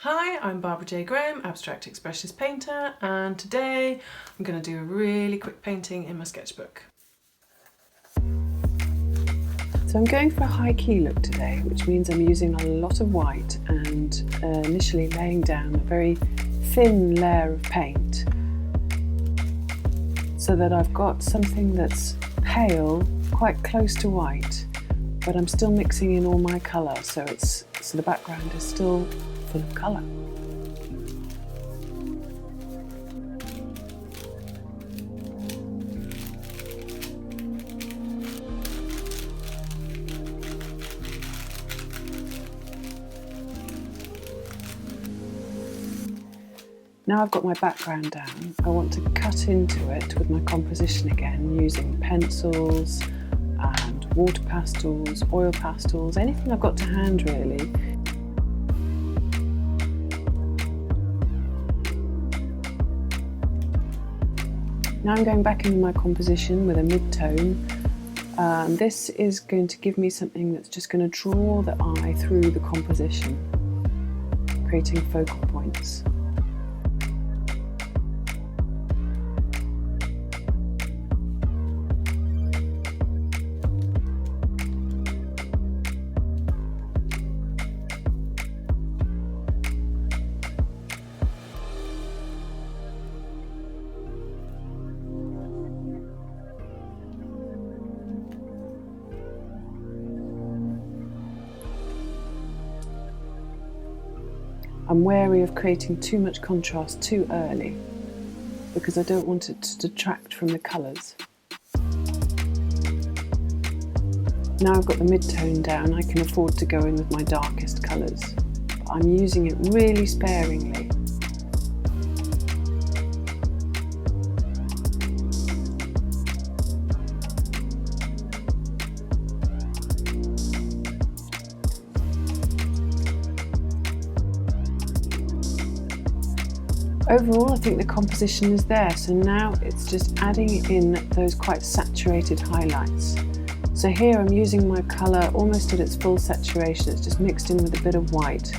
Hi, I'm Barbara J. Graham, Abstract Expressionist Painter, and today I'm going to do a really quick painting in my sketchbook. So I'm going for a high key look today, which means I'm using a lot of white and initially laying down a very thin layer of paint so that I've got something that's pale, quite close to white, but I'm still mixing in all my colour, so the background is still full of colour. Now I've got my background down, I want to cut into it with my composition again, using pencils and water pastels, oil pastels, anything I've got to hand really. Now I'm going back into my composition with a mid-tone. This is going to give me something that's just going to draw the eye through the composition, creating focal points. I'm wary of creating too much contrast too early because I don't want it to detract from the colours. Now I've got the mid-tone down, I can afford to go in with my darkest colours. But I'm using it really sparingly. Overall, I think the composition is there, so now it's just adding in those quite saturated highlights. So here I'm using my colour almost at its full saturation, it's just mixed in with a bit of white.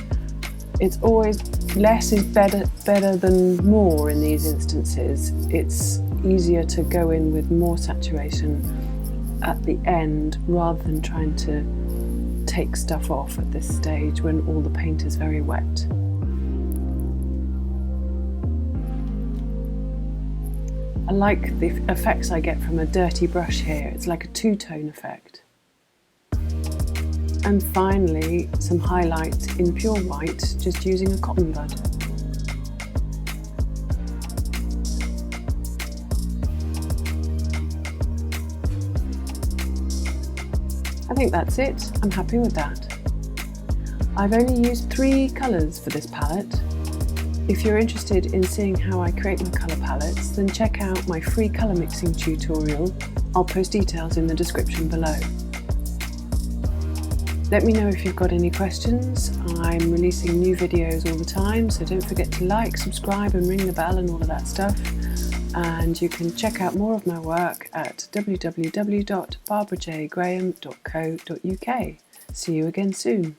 It's always less is better than more in these instances. It's easier to go in with more saturation at the end rather than trying to take stuff off at this stage when all the paint is very wet. I like the effects I get from a dirty brush here. It's like a two-tone effect. And finally, some highlight in pure white, just using a cotton bud. I think that's it. I'm happy with that. I've only used 3 colours for this palette. If you're interested in seeing how I create my colour palettes, then check out my free colour mixing tutorial. I'll post details in the description below. Let me know if you've got any questions. I'm releasing new videos all the time, so don't forget to like, subscribe and ring the bell and all of that stuff. And you can check out more of my work at www.barbarajgraham.co.uk. See you again soon.